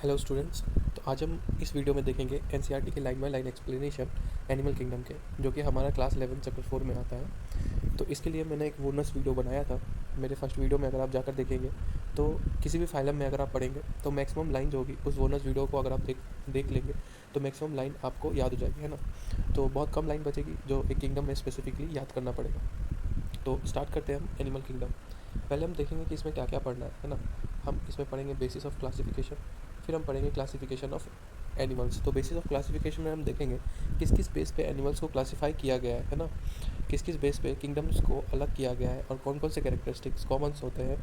Hello students. तो आज हम इस वीडियो में देखेंगे एनसीईआरटी के line by line explanation animal kingdom के, जो कि हमारा क्लास 11 चैप्टर 4 में आता है। तो इसके लिए मैंने एक बोनस वीडियो बनाया था। मेरे फर्स्ट वीडियो में अगर आप जाकर देखेंगे तो किसी भी फाइलम में अगर आप पढ़ेंगे तो मैक्सिमम लाइन जो होगी उस बोनस वीडियो को अगर आप देख लेंगे तो मैक्सिमम लाइन आपको याद हो जाएगी, है ना। तो बहुत कम लाइन बचेगी जो एक किंगडम में स्पेसिफिकली याद करना पड़ेगा। तो स्टार्ट करते हैं हम एनिमल किंगडम। पहले हम देखेंगे कि इसमें क्या क्या पढ़ना है ना। हम इसमें पढ़ेंगे बेसिस ऑफ क्लासिफिकेशन, फिर हम पढ़ेंगे क्लासिफिकेशन ऑफ एनिमल्स। तो बेसिस ऑफ क्लासिफिकेशन में हम देखेंगे किस किस बेस पे एनिमल्स को क्लासिफाई किया गया है ना, किस किस बेस पे किंगडम्स को अलग किया गया है और कौन कौन से कैरेक्टरिस्टिक्स कॉमन्स होते हैं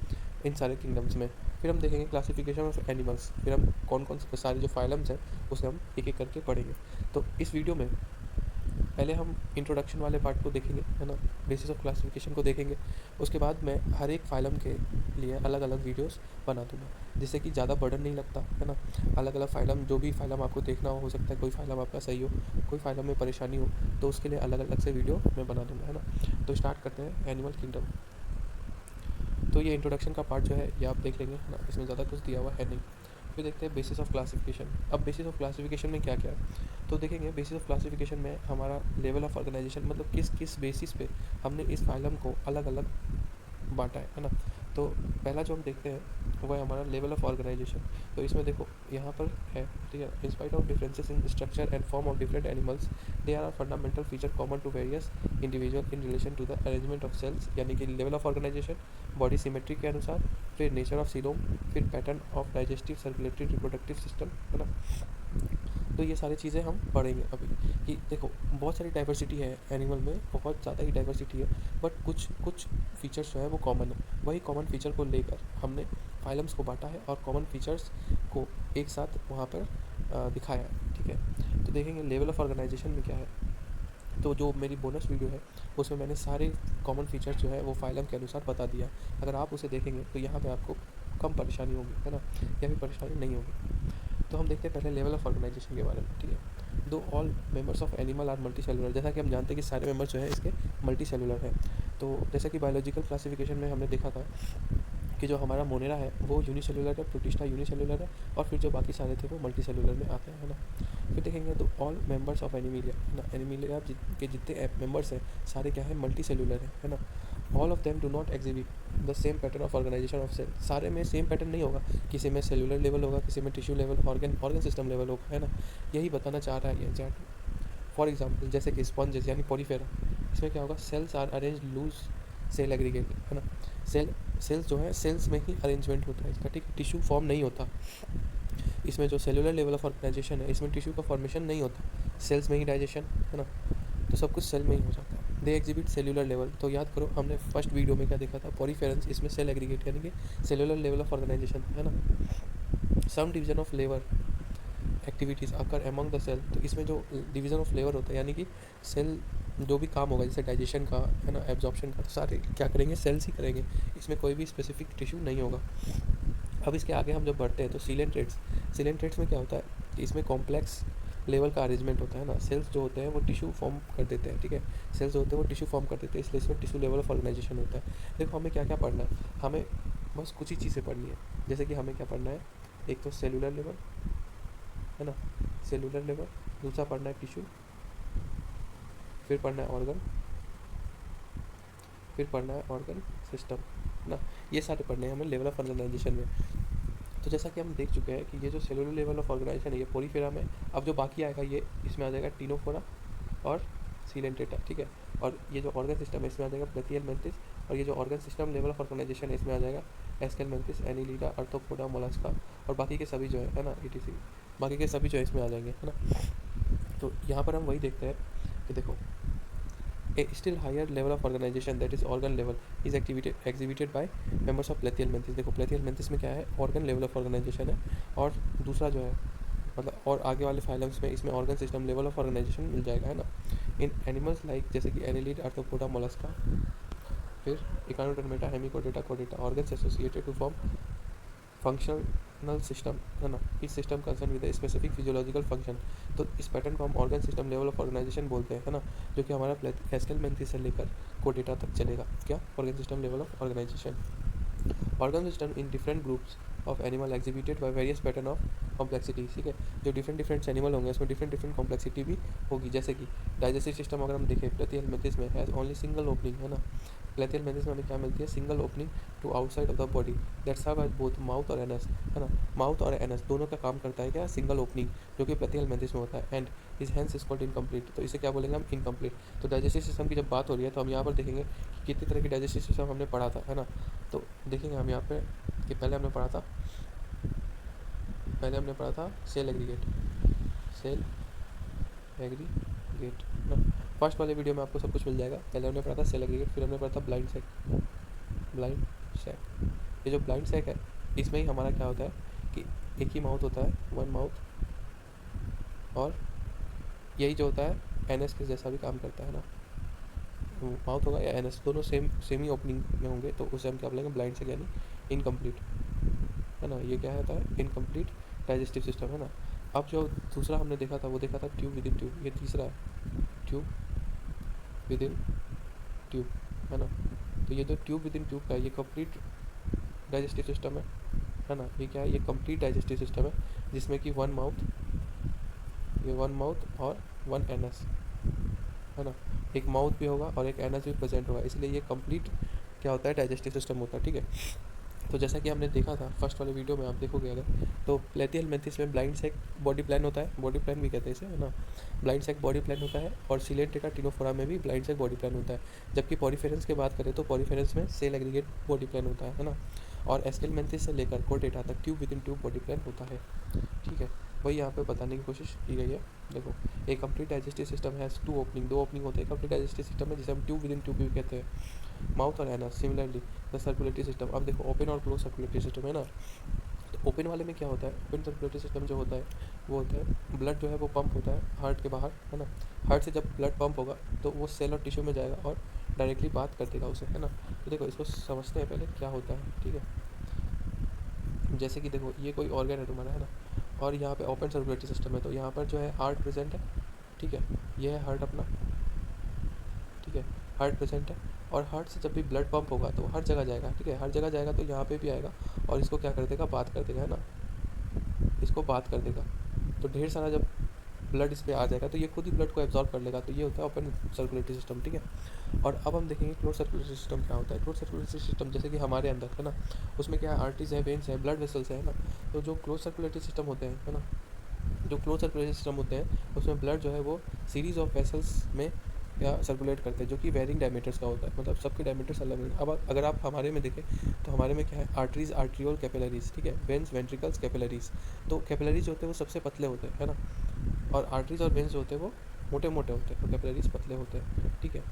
इन सारे किंगडम्स में। फिर हम देखेंगे क्लासिफिकेशन ऑफ एनिमल्स, फिर हम कौन कौन से सारे जो फाइलम्स हैं उसे हम एक एक करके पढ़ेंगे। तो इस वीडियो में पहले हम इंट्रोडक्शन वाले पार्ट को देखेंगे, है ना, बेसिस ऑफ क्लासिफिकेशन को देखेंगे। उसके बाद मैं हर एक फाइलम के लिए अलग अलग वीडियोस बना दूँगा, जिससे कि ज़्यादा बर्डन नहीं लगता, है ना। अलग अलग फाइलम, जो भी फाइलम आपको देखना हो सकता है कोई फाइलम आपका सही हो, कोई फाइलम में परेशानी हो, तो उसके लिए अलग अलग से वीडियो मैं बना दूँगा, है ना। तो स्टार्ट करते हैं एनिमल किंगडम। तो ये इंट्रोडक्शन का पार्ट जो है ये आप देख लेंगे, है ना, इसमें ज़्यादा कुछ दिया हुआ है नहीं। फिर देखते हैं बेसिस ऑफ क्लासिफिकेशन। अब बेसिस ऑफ क्लासिफिकेशन में क्या क्या है तो देखेंगे। बेसिस ऑफ क्लासिफिकेशन में हमारा लेवल ऑफ ऑर्गेनाइजेशन, मतलब किस किस बेसिस पे हमने इस फाइलम को अलग अलग बांटा है ना। तो पहला जो हम देखते हैं वो है हमारा लेवल ऑफ ऑर्गेनाइजेशन। तो इसमें देखो यहाँ पर है, ठीक है, in spite of differences in structure and form of different animals, they are fundamental feature common to various individual in relation to the arrangement of cells, यानी कि level of organisation, body symmetry के अनुसार, फिर nature of coelom, फिर pattern of digestive circulatory reproductive system, है ना। तो ये सारी चीज़ें हम पढ़ेंगे अभी कि देखो बहुत सारी डाइवर्सिटी है एनिमल में, बहुत ज़्यादा ही डाइवर्सिटी है, बट कुछ कुछ फीचर्स जो है वो कॉमन है। वही कॉमन फीचर को लेकर हमने फाइलम्स को बांटा है और कॉमन फीचर्स को एक साथ वहाँ पर दिखाया है, ठीक है। तो देखेंगे लेवल ऑफ ऑर्गेनाइजेशन में क्या है। तो जो मेरी बोनस वीडियो है उसमें मैंने सारे कॉमन फीचर्स जो है वो फाइलम के अनुसार बता दिया है। अगर आप उसे देखेंगे तो यहाँ पे आपको कम परेशानी होगी, है ना, या फिर परेशानी नहीं होगी। तो हम देखते हैं पहले लेवल ऑफ ऑर्गेनाइजेशन के बारे में, ठीक है। Though all members of animal are multicellular, जैसा कि हम जानते हैं कि सारे मेंबर्स जो है इसके मल्टी सेलुलर हैं। तो जैसा कि बायोलॉजिकल क्लासिफिकेशन में हमने देखा था कि जो हमारा मोनेरा है वो यूनिसेलुलर है, प्रोटिस्टा यूनिसेलुलर है, और फिर जो बाकी सारे थे वो मल्टी सेलुलर में आते हैं, है ना। फिर देखेंगे तो ऑल मेंबर्स ऑफ एनिमिलिया, है ना, एनिमिलिया के जितने मेंबर्स हैं सारे क्या है, मल्टी सेलुलर है ना। All of them do not exhibit the same pattern of organisation of cell, सारे में सेम पैटर्न नहीं होगा, किसी में सेलुलर लेवल होगा, किसी में tissue level, organ system level होगा, है ना। यही बताना चाह रहा है ये एग्जैक्टली। फॉर एग्जाम्पल जैसे कि स्पॉन्जेस यानी पॉलीफेरा, इसमें क्या होगा, cells are arrange loose cell aggregate, है ना। सेल्स जो है सेल्स में ही अरेंजमेंट होता है इसका, ठीक है, टिश्यू फॉर्म नहीं होता। इसमें जो सेलुलर लेवल ऑफ ऑर्गेनाइजेशन है इसमें टिश्यू का फॉर्मेशन नहीं होता, सेल्स में ही डाइजेशन, है ना। तो सब कुछ सेल में ही हो जाता है। दे एग्जिबिट सेलुलर लेवल, तो याद करो हमने फर्स्ट वीडियो में क्या देखा था, पॉलीफेरेंस, इसमें सेल एग्रीगेट यानी कि सेलुलर लेवल ऑफ ऑर्गेनाइजेशन, है ना। Some division of labour activities occur among the cell, तो इसमें जो डिवीज़न ऑफ लेबर होता है यानी कि सेल जो भी काम होगा जैसे डाइजेशन का, है ना, एब्जॉर्प्शन का, तो सारे क्या करेंगे, सेल्स ही करेंगे, इसमें कोई भी स्पेसिफिक टिश्यू नहीं होगा। अब इसके आगे हम जब बढ़ते हैं तो सीलेंट्रेट्स में क्या होता है कि इसमें कॉम्प्लेक्स लेवल का अरेंजमेंट होता है ना। सेल्स जो होते हैं वो टिश्यू फॉर्म कर देते हैं, ठीक है, सेल्स जो होते हैं वो टिश्यू फॉर्म कर देते हैं, इसलिए इसमें टिश्यू लेवल ऑफ ऑर्गेनाइजेशन होता है। देखो हमें क्या क्या पढ़ना है, हमें बस कुछ ही चीज़ें पढ़नी है। जैसे कि हमें क्या पढ़ना है, एक तो सेलुलर लेवल, है ना, सेलुलर लेवल, दूसरा पढ़ना है टिश्यू, फिर पढ़ना है ऑर्गन, फिर पढ़ना है ऑर्गन सिस्टम, है ना। ये सारे पढ़ने हैं हमें लेवल ऑफ ऑर्गेनाइजेशन में। तो जैसा कि हम देख चुके हैं कि ये जो सेलुलर लेवल ऑफ ऑर्गेनाइजेशन है ये पॉलीफेरा में, अब जो बाकी आएगा ये इसमें आ जाएगा टिनोफोरा और सीलेंटेटा, ठीक है। और ये जो ऑर्गन सिस्टम है इसमें आ जाएगा ब्रेथियल मेंटिस, और ये जो organ system level of organisation है इसमें आ जाएगा aschelminthes, annelida, arthropoda, mollusca, और बाकी के सभी जो है ना, ईटीसी, बाकी के सभी जो है इसमें आ जाएंगे, है ना। तो यहाँ पर हम वही देखते हैं कि देखो a still higher level of organization, that is organ level, is exhibited by members of Plathial mentis। देखो Plathial mentis में क्या है, organ level of organization है, और दूसरा जो है मतलब और आगे वाले फाइलम्स में इसमें organ system level of organization मिल जाएगा, है ना। इन एनिमल्स लाइक जैसे कि एनिलीड, आर्थ्रोपोडा, मोलस्का, फिर इकानोडर्मेटा, हेमिकोडेटा, कोडेटा, organs associated to form functional system, है ना। इस system concern with specific physiological function. तो इस पैटर्न को हम organ system level of organization बोलते हैं, है ना, जो कि हमारा एस्केल मेंथिस से लेकर कोडेटा तक चलेगा। क्या, organ system level of organisation. Organ system in different groups of animal exhibited by various pattern of complexity, ठीक है। जो डिफरेंट एनिमल होंगे उसमें डिफरेंट कॉम्प्लेक्सिटी भी होगी, जैसे कि डाइजेस्टिव सिस्टम अगर हम देखें प्लेथियल मेंथिस में हैज़ ओनली सिंगल ओपनिंग, है ना। प्लेथियल मेंथिस में हमें क्या मिलती है, single opening to outside of the body that serve as both mouth और एनस, है ना। माउथ और एनस दोनों का काम करता है क्या, सिंगल ओपनिंग, जो कि प्लेथियल मेंथिस में होता है। And is hence is called incomplete, तो इसे क्या बोलेंगे हम, इनकम्प्लीट। तो डाइजेस्टिव सिस्टम की जब बात हो रही है तो हम यहाँ पर देखेंगे कि कितनी तरह की डाइजेस्टिव सिस्टम हमने पढ़ा था, है ना। तो देखेंगे हम यहाँ पे कि पहले हमने पढ़ा था सेल एग्रीगेट, सेल एग्रीगेट ना। फर्स्ट वाले वीडियो में आपको सब कुछ मिल जाएगा। पहले हमने पढ़ा था सेल एग्रीगेट, फिर हमने पढ़ा था ब्लाइंड सेक। ये जो ब्लाइंड सेक है इसमें ही हमारा क्या होता है कि एक ही माउथ होता है, वन माउथ, और यही जो होता है एनएस के जैसा भी काम करता है ना। माउथ होगा या एनएस दोनों सेम ही ओपनिंग में होंगे, तो उसे हम क्या बोलेंगे, ब्लाइंड सेक यानी इनकम्प्लीट, है ना। ये क्या होता है, इनकम्प्लीट डाइजेस्टिव सिस्टम, है ना। अब जो दूसरा हमने देखा था वो देखा था ट्यूब विद इन ट्यूब, ये तीसरा है, ट्यूब विद इन ट्यूब, है ना। तो ये जो ट्यूब विद इन ट्यूब का है ये कंप्लीट डाइजेस्टिव सिस्टम है ना। ये क्या है, ये कंप्लीट डाइजेस्टिव सिस्टम है जिसमें कि वन माउथ और वन एनस, है ना। एक माउथ भी होगा और एक एनस भी प्रेजेंट होगा, इसलिए ये कंप्लीट क्या होता है, डाइजेस्टिव सिस्टम होता है, ठीक है। तो जैसा कि हमने देखा था फर्स्ट वाले वीडियो में, आप देखोगे अगर, तो प्लेथियल मेंथिस में ब्लाइंड सेक बॉडी प्लान होता है, बॉडी प्लान भी कहते हैं इसे, है ना। ब्लाइंड सेक बॉडी प्लान होता है, और सिलेंट्रिका टिनोफोरा में भी ब्लाइंड सेक बॉडी प्लान होता है। जबकि पॉरीफेरेंस की बात करें तो पॉरीफेरेंस में सेल एग्रीगेट बॉडी प्लान होता है ना। और एस्केल मेंथिस से लेकर कोर्डेटा तक tube with in tube body plan होता है, ठीक है। वही यहाँ पे बताने की कोशिश की गई है। देखो, एक कंप्लीट डाइजेस्टिव सिस्टम है टू ओपनिंग, दो ओपनिंग होते हैं कंप्लीट डाइजेस्टिव सिस्टम में, जिसे हम ट्यूब विद इन ट्यूब भी कहते हैं, माउथ और anus. Similarly the circulatory system, अब देखो ओपन और क्लोज सर्कुलेटरी सिस्टम, है ना। तो ओपन वाले में क्या होता है, ओपन सर्कुलेटरी सिस्टम जो होता है वो होता है ब्लड जो है वो पंप होता है हार्ट के बाहर, है ना। हार्ट से जब ब्लड पंप होगा तो वो सेल और टिश्यू में जाएगा और डायरेक्टली बात कर देगा उसे, है ना। तो देखो इसको समझते हैं पहले क्या होता है, ठीक है। जैसे कि देखो ये कोई ऑर्गन है तुम्हारा, है ना, और यहाँ पे ओपन सर्कुलेटरी सिस्टम है, तो यहाँ पर जो है हार्ट प्रेजेंट है, ठीक है। ये है हार्ट अपना, ठीक है, हार्ट प्रेजेंट है। और हार्ट से जब भी ब्लड पंप होगा तो हर जगह जाएगा, ठीक है, हर जगह जाएगा, तो यहाँ पे भी आएगा और इसको क्या कर देगा, बात कर देगा, है ना, इसको बात कर देगा। तो ढेर सारा जब ब्लड इस पर आ जाएगा तो ये खुद ही ब्लड को एब्जॉर्ब कर लेगा, तो ये होता है ओपन सर्कुलेटरी सिस्टम, ठीक है। और अब हम देखेंगे क्लोज सर्कुलेटरी सिस्टम क्या होता है। क्लोज सर्कुलेटरी सिस्टम जैसे कि हमारे अंदर, है ना, उसमें क्या है, आर्टरीज है, वेन्स है, ब्लड वेसल्स है ना। तो जो क्लोज सर्कुलेटरी सिस्टम होते हैं, है ना, जो क्लोज सर्कुलेटरी सिस्टम होते हैं उसमें ब्लड जो है वो सीरीज ऑफ वेसल्स में या सर्कुलेट करते हैं, जो कि वेरिंग डायमीटर्स का होता है, मतलब सबके डायमीटर्स अलग अलग। अब अगर आप हमारे में देखें तो हमारे में क्या है, आर्टरीज, आर्ट्रियोल, कैपिलरीज, ठीक है, वेन्स, वेंट्रिकल्स, कैपिलरीज। तो कैपिलरीज जो होते हैं वो सबसे पतले होते हैं, है ना, और आर्टरीज और वेन्स जो होते हैं वो मोटे मोटे होते हैं, और कैपिलरीज पतले होते हैं, ठीक है।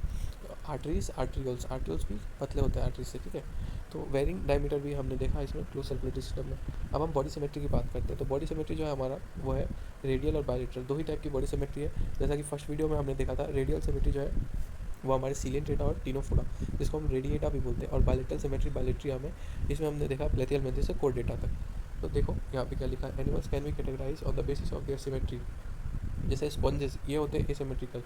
आर्टरीज, आर्ट्रियोल्स भी पतले होते हैं आर्टरीज से, ठीक है। तो वेरिंग डायमीटर भी हमने देखा इसमें क्लोज सर्कुलेटरी सिस्टम में। अब हम बॉडी सिमेट्री की बात करते हैं, तो बॉडी सिमेट्री जो है हमारा वो है रेडियल और बायलेटरल, दो ही टाइप की बॉडी सिमेट्री है। जैसा कि फर्स्ट वीडियो में हमने देखा था, रेडियल सिमेट्री जो है वो हमारे सिलेंट्रेटा और टिनोफोरा, जिसको हम रेडिएटा भी बोलते हैं, और बायलेटरल सिमेट्री बायलेट्रिया में, इसमें हमने देखा प्लेथियल मेंथिस से कोर्डेटा तक। तो देखो यहाँ पे क्या लिखा है, animals can be categorise on the basis of their symmetry. जैसे स्पॉन्जेस ये होते हैं एसिमेट्रिकल,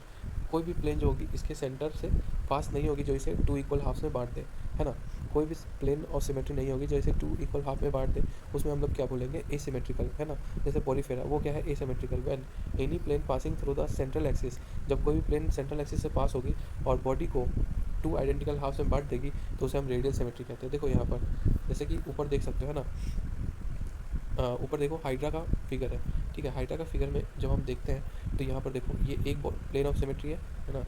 कोई भी प्लेन जो होगी इसके सेंटर से पास नहीं होगी जो इसे टू इक्वल हाफ्स में बांट दे, है ना। कोई भी प्लेन ऑफ सिमेट्री नहीं होगी जो इसे टू इक्वल हाफ में बांट दे, उसमें हम लोग क्या बोलेंगे, एसिमेट्रिकल, है ना। जैसे पॉलीफेरा वो क्या है, asymmetrical. When any plane passing through the central axis, जब कोई भी प्लेन सेंट्रल एक्सिस से पास होगी और बॉडी को टू आइडेंटिकल हाफ्स में बांट देगी तो उसे हम रेडियल सिमेट्री कहते हैं। देखो यहाँ पर जैसे कि ऊपर देख सकते हो, है ना, ऊपर देखो हाइड्रा का फिगर है, ठीक है। हाइड्रा का फिगर में जब हम देखते हैं तो यहाँ पर देखो ये एक प्लेन ऑफ सिमेट्री है ना।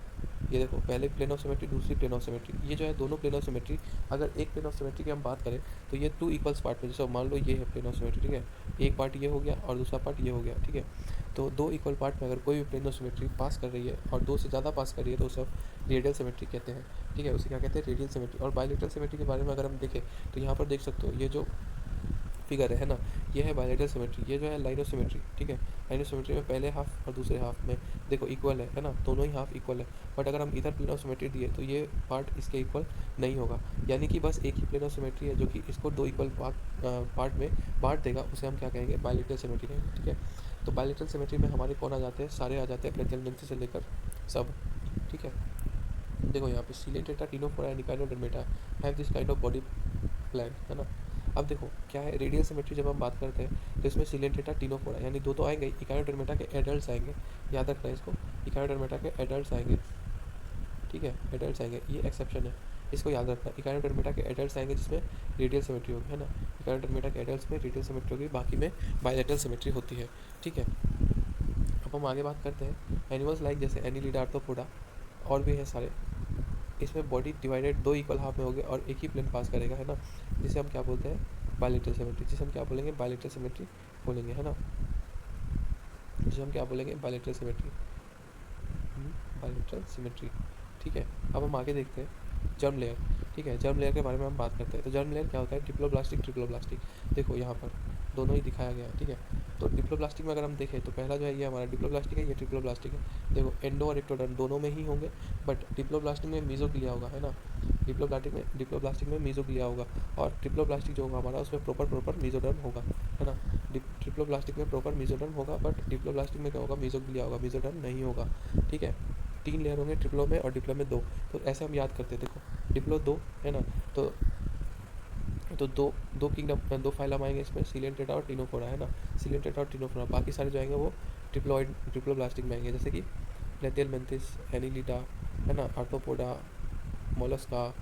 ये देखो पहले प्लेन ऑफ सिमेट्री, दूसरी प्लेन ऑफ सिमेट्री, ये जो है दोनों प्लेन ऑफ सिमेट्री। अगर एक प्लेन ऑफ सिमेट्री की हम बात करें तो ये टू इक्वल्स पार्ट में, जैसे मान लो ये है प्लेन ऑफ सिमेट्री, ठीक है, एक पार्ट ये हो गया और दूसरा पार्ट ये हो गया, ठीक है। तो दो इक्वल पार्ट में अगर कोई भी प्लेन ऑफ सिमेट्री पास कर रही है और दो से ज़्यादा पास कर रही है तो उसे हम रेडियल सिमेट्री कहते हैं, ठीक है, उसे क्या कहते हैं, रेडियल सिमेट्री। और बायलेटरल सिमेट्री के बारे में अगर हम देखें तो यहाँ पर देख सकते हो ये जो फिगर है ना, ये है बायलेटरल सिमेट्री, ये जो है लाइन ऑफ सिमेट्री, ठीक है। लाइन ऑफ सिमेट्री में पहले हाफ और दूसरे हाफ में देखो इक्वल है ना, दोनों ही हाफ इक्वल है। बट अगर हम इधर प्लेन ऑफ सिमेट्री दिए तो ये पार्ट इसके इक्वल नहीं होगा, यानी कि बस एक ही प्लेन ऑफ सिमेट्री है जो कि इसको दो इक्वल पार्ट में बांट देगा, उसे हम क्या कहेंगे, बायलेटरल सिमेट्री कहेंगे, ठीक है। तो बायलेटरल सिमेट्री में हमारे कौन आ जाते हैं, सारे आ जाते हैं, प्लेथियल मेंथिस से लेकर सब, ठीक है। देखो यहाँ पे Coelenterata, Ctenophora and Echinodermata have this kind of body plan, है ना। अब देखो क्या है, रेडियल सिमेट्री जब हम बात करते हैं तो इसमें सिलेंटेटा टिनोफोरा यानी दो तो आएंगे, इकायोडर्मेटा के एडल्ट आएंगे, याद रखना है इसको, इकायोडर्मेटा के एडल्ट आएंगे, ठीक है, एडल्ट आएंगे, ये एक्सेप्शन है, इसको याद रखना, इकायोडर्मेटा के एडल्ट आएंगे जिसमें रेडियल सिमेट्री होगी, है ना, इकायोडर्मेटा के एडल्ट में रेडियल सिमेट्री होगी, बाकी में बायलेटरल सिमेट्री होती है, ठीक है। अब हम आगे बात करते हैं एनिमल्स लाइक जैसे एनिलिडा, आर्थ्रोपोडा और भी है सारे, इसमें बॉडी डिवाइडेड दो इक्वल हाफ में होगी और एक ही प्लेन पास करेगा, है ना, जिसे हम क्या बोलते हैं, बायलेटरल सिमेट्री, जिसे हम क्या बोलेंगे, बायलेटरल सिमेट्री बोलेंगे, है ना, जिसे हम क्या बोलेंगे, बायलेटरल सिमेट्री, बायलेटरल सिमेट्री, ठीक है। अब हम आगे देखते हैं जर्म लेयर, ठीक है, जर्म लेयर के बारे में हम बात करते हैं। तो जर्म लेयर क्या होता है, डिप्लोब्लास्टिक ट्रिप्लोब्लास्टिक, देखो यहाँ पर दोनों ही दिखाया गया है, ठीक है। तो डिप्लोब्लास्टिक में अगर हम देखें तो पहला जो है ये हमारा डिप्लोब्लास्टिक है, ये ट्रिप्लोब्लास्टिक है। देखो एंडो और एक्टोडर्म दोनों में ही होंगे, बट डिप्लोब्लास्टिक में मीजोग्लिया होगा, है ना, डिप्लोब्लास्टिक में मीजोग्लिया होगा, और ट्रिप्लोब्लास्टिक जो होगा हमारा उसमें प्रॉपर मीजोडर्म होगा, है ना। ट्रिप्लोब्लास्टिक में प्रॉपर मीजोडर्म होगा, बट डिप्लोब्लास्टिक में क्या होगा, मीजोग्लिया होगा, मीजोडर्म नहीं होगा, ठीक है। 3 लेयर होंगे ट्रिप्लो में और डिप्लो में 2, तो ऐसे हम याद करते हैं, देखो डिप्लो 2 है ना, तो दो किंगडम, 2 फाइलम आएंगे इसमें, सिलेंटेटा और टिनोफोरा, है ना, सिलेंटेटा और टिनोफोरा, बाकी सारे जो आएंगे वो ट्रिप्लोब्लास्टिक में आएंगे, जैसे कि प्लेथियलमेंथिस, एनिलिडा, है ना, आर्थ्रोपोडा, मोलस्का,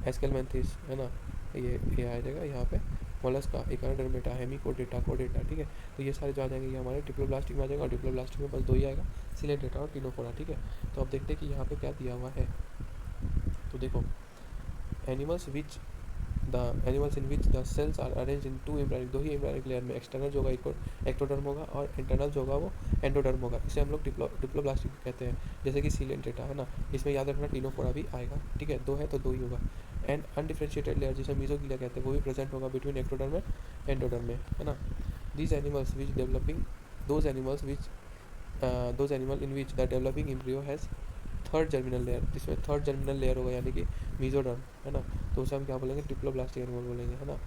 एस्केलमेंथिस, है ना, ये आ जाएगा यहाँ पे, मोलस्का, इकानोडर्मेटा, हेमिकोडेटा, कोडेटा, ठीक है। तो ये सारे जो आ जाएंगे ये हमारे डिप्लोब्लास्टिक में आ जाएगा, और डिप्लोब्लास्टिक में बस 2 ही आएगा, सिलेंटेटा और टिनोफोरा, ठीक है। तो अब देखते हैं कि यहाँ पे क्या दिया हुआ है। तो देखो animals in which the cells are arrange in 2 embryonic, 2 ही एम्ब्रायोनिक लेयर में, एक्सटर्नल जो होगा एक्टोडर्म होगा और इंटरनल जो होगा वो एंडोडर्म होगा, इसे हम लोग डिप्लोब्लास्टिक कहते हैं, जैसे कि सिलेंटेटा, है ना, इसमें याद रखना टिनोफोरा भी आएगा, ठीक है, 2 है तो 2 ही होगा। एंड अनडिफरेंशिएटेड लेयर जिसे मीजोग्लिया कहते हैं वो भी प्रेजेंट होगा बिटवीन एक्टोडर्म एंड एंडोडर्म में, है ना। These animals which developing those animal in which the developing embryo has third germinal layer, जिसमें थर्ड जर्मिनल लेयर होगा यानी कि मीजोडर्म, है ना, तो उसे हम क्या बोलेंगे, ट्रिप्लोब्लास्टिक एनिमल बोलेंगे, है ना।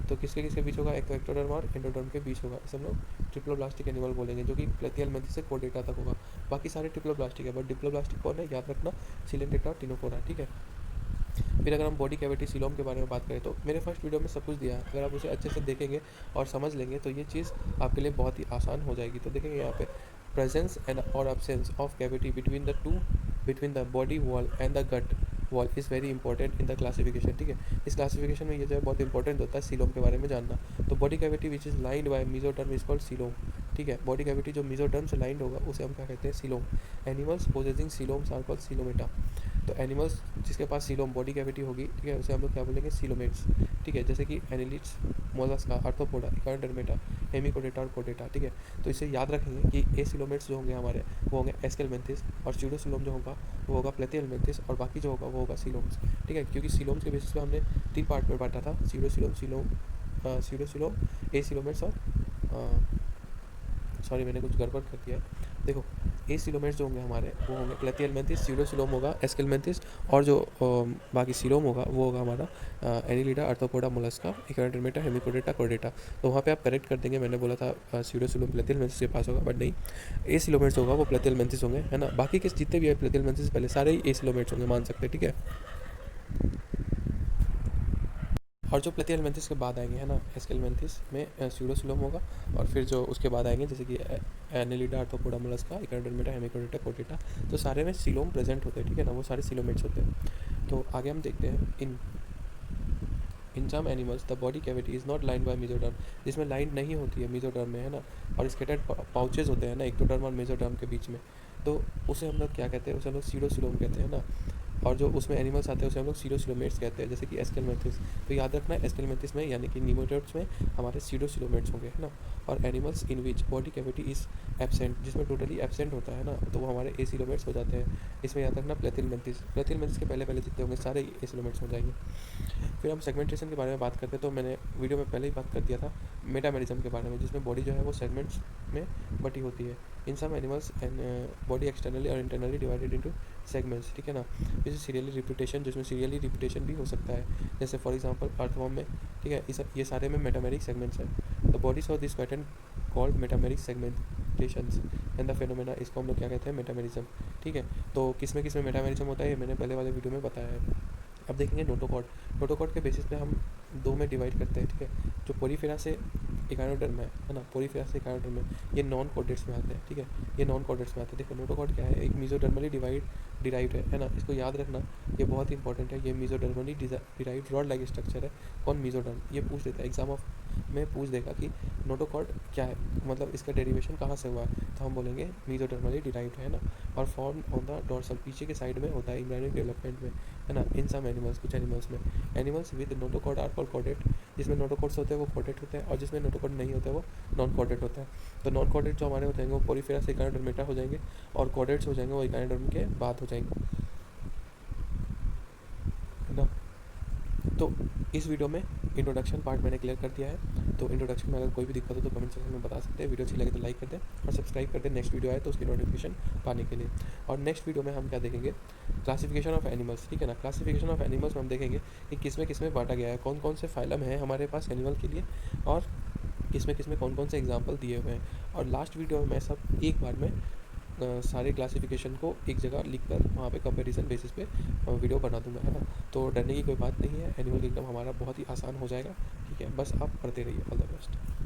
तो किसके किसके बीच होगा, एक तो एक्टोडर्म और एंडोडर्म के बीच होगा, इसे हम लोग ट्रिप्लोब्लास्टिक एनिमल बोलेंगे, जो कि प्लेथियलमेंथिस से कोडेटा तक होगा। बाकी सारे ट्रिप्लोब्लास्टिक है, बट डिप्लोब्लास्टिक कौन है, याद रखना, सिलेंटेटा और टिनोफोरा, ठीक है। फिर अगर हम बॉडी कैविटी सीलोम के बारे में बात करें तो मेरे फर्स्ट वीडियो में सब कुछ दिया है, अगर आप उसे अच्छे से देखेंगे और समझ लेंगे तो ये चीज़ आपके लिए बहुत ही आसान हो जाएगी। तो देखेंगे यहाँ पे प्रेजेंस एंड और absence of cavity between the body wall and the gut wall is very important in the classification, ठीक है। इस क्लासिफिकेशन में ये जो है बहुत इंपॉर्टेंट होता है सीलोम के बारे में जानना। तो body cavity which is lined by mesoderm is called coelom, ठीक है। बॉडी कैविटी जो मीजोडर्म से लाइंड होगा उसे हम क्या कहते हैं, coelom. Animals possessing coeloms are called coelomata, तो एनिमल्स जिसके पास सीलोम बॉडी कैविटी होगी, ठीक है, उसे हम लोग क्या बोलेंगे, सीलोमेट्स, ठीक है, जैसे कि annelids, Mollusca, arthropoda, Echinodermata, hemichordata और कोडेटा, ठीक है। तो इसे याद रखेंगे कि ए सीलोमेट्स जो होंगे हमारे वो होंगे एस्केलमेंथिस, और स्यूडोसीलोम जो होगा वो होगा प्लेथियलमेंथिस, और बाकी जो होगा वो होगा सीलोम्स, ठीक है। क्योंकि सीलोम्स के बेसिस पे हमने 3 पार्ट में बांटा था, स्यूडोसीलोम, ए सीलोमेट्स और सॉरी मैंने कुछ गड़बड़ कर दिया है। देखो ए सीलोमेट्स जो होंगे हमारे वो होंगे प्लेथियलमेंथिस, स्यूडोसीलोम होगा एस्केलमेंथिस, और जो बाकी सीलोम होगा वो होगा हमारा annelida, arthropoda, mollusca, echinodermata, hemichordata, कोडेटा। तो वहाँ पे आप करेक्ट कर देंगे, मैंने बोला था स्यूडोसीलोम प्लेथियलमेंथिस के पास होगा, बट नहीं, ए सीलोमेट्स होगा वो प्लेथियलमेंथिस होंगे, है ना। बाकी के जितने भी है प्लेथियलमेंथिस पहले सारे ही ए सीलोमेट्स होंगे, मान सकते हैं, ठीक है। और जो प्लेथियलमेंथिस के बाद आएंगे, है ना, एस्केलमेंथिस में स्यूडोसीलोम होगा, और फिर जो उसके बाद आएंगे जैसे कि annelida, arthropoda, mollusca, echinodermata, hemichordata, कोडेटा, तो सारे में सीलोम प्रेजेंट होते हैं, ठीक है ना, वो सारे सीलोमेट्स होते हैं। तो आगे हम देखते हैं in some animals the body cavity is not lined by mesoderm, जिसमें लाइन नहीं होती है मीजोडर्म में, है ना, और स्केटर्ड पाउचेज होते हैं ना एक्टोडर्म और मेजोडर्म के बीच में, तो उसे हम लोग क्या कहते हैं, उसे हम लोग सीडोसीलोम कहते हैं ना। और जो उसमें एनिमल्स आते हैं उसे हम लोग सीडोसीलोमेट्स कहते हैं, जैसे कि एस्केलमेंथिस। तो याद रखना है एस्केलमेंथिस में यानी कि निमोटेड्स में हमारे सीडोसीलोमेट्स होंगे, है ना। और animals in which body cavity is absent, जिसमें टोटली एब्सेंट होता है ना, तो वो हमारे एसीलोमेट्स हो जाते हैं। इसमें याद रखना प्लेथियलमेंथिस के पहले जितने होंगे सारे एसीलोमेट्स हो जाएंगे। फिर हम सेगमेंटेशन के बारे में बात करते हैं, तो मैंने वीडियो में पहले ही बात कर दिया था मेटामेरिज्म के बारे में, जिसमें बॉडी जो है वो सेगमेंट्स में बटी होती है। In some animals and body externally और इंटरनली डिवाइडेड इनटू सेगमेंट्स, ठीक है ना। जैसे सीरियली रिपीटेशन, जिसमें सीरियली रिपीटेशन भी हो सकता है, जैसे फॉर एग्जांपल अर्थवॉर्म में, ठीक है, ये सारे में मेटामेरिक सेगमेंट्स हैं। The bodies of this pattern called metameric segmentations and the phenomena, इसको हम लोग क्या कहते हैं, मेटामेरिज्म, ठीक है। तो किस में मेटामेरिज्म होता है ये मैंने पहले वाले वीडियो में बताया है। अब देखेंगे नोटोकॉर्ड के बेसिस पे हम दो में डिवाइड करते हैं, ठीक है। जो पोरीफेरा से इकाइनोडर्म है ना, पोरीफेरा से इकाइनोडर्म है, ये नॉन कॉर्डेट्स में आते हैं, ठीक है। ये नॉन कॉर्डेट्स में आते हैं। देखो नोटोकॉर्ड क्या है, एक मेसोडर्मली डिराइव्ड है ना, इसको याद रखना, ये बहुत इंपॉर्टेंट है। ये मेसोडर्मली डिराइव्ड रॉड लाइक स्ट्रक्चर है। कौन, मेसोडर्म। ये पूछ देता है एग्जाम में, पूछ देगा कि नोटोकॉर्ड क्या है, मतलब इसका डेरिवेशन कहाँ से हुआ है, तो हम बोलेंगे मेसोडर्मली डिराइव्ड है ना, और फॉर्म ऑन द डोर्सल, पीछे के साइड में होता है एम्ब्रियोनिक डेवलपमेंट में, है ना। इन सम एनिमल्स, कुछ एनिमल्स में, animals with notochord are called chordate. जिसमें नोटोकॉर्ड्स होते हैं वो कॉर्डेट होते हैं, और जिसमें नोटोकॉर्ड नहीं होता है वो नॉन कॉर्डेट होता है। तो नॉन कॉर्डेट जो हमारे हो जाएंगे वो पोरीफेरा से इकाइनोडर्मेटा हो जाएंगे, और कॉर्डेट्स हो जाएंगे वो इकाइनोडर्म के बाद हो जाएंगे, है ना। तो इस वीडियो में इंट्रोडक्शन पार्ट मैंने क्लियर कर दिया है। तो इंट्रोडक्शन में अगर कोई भी दिक्कत हो तो कमेंट सेक्शन में बता सकते हैं। वीडियो अच्छी लगे तो लाइक कर दें और सब्सक्राइब कर दें नेक्स्ट वीडियो आए तो उसकी नोटिफिकेशन पाने के लिए। और नेक्स्ट वीडियो में हम क्या देखेंगे, क्लासिफिकेशन ऑफ एनिमल्स, ठीक है ना। क्लासिफिकेशन ऑफ एनिमल्स में हम देखेंगे कि किस में बांटा गया है, कौन कौन से फाइलम है हमारे पास एनिमल के लिए, और किस में कौन कौन से एग्जाम्पल दिए हुए हैं। और लास्ट वीडियो में मैं सब एक बार में सारे क्लासिफिकेशन को एक जगह लिखकर वहाँ पे कंपैरिजन बेसिस पे वीडियो बना दूंगा, है ना। तो डरने की कोई बात नहीं है, एनिमल किंगडम हमारा बहुत ही आसान हो जाएगा, ठीक है। बस आप पढ़ते रहिए। All the best.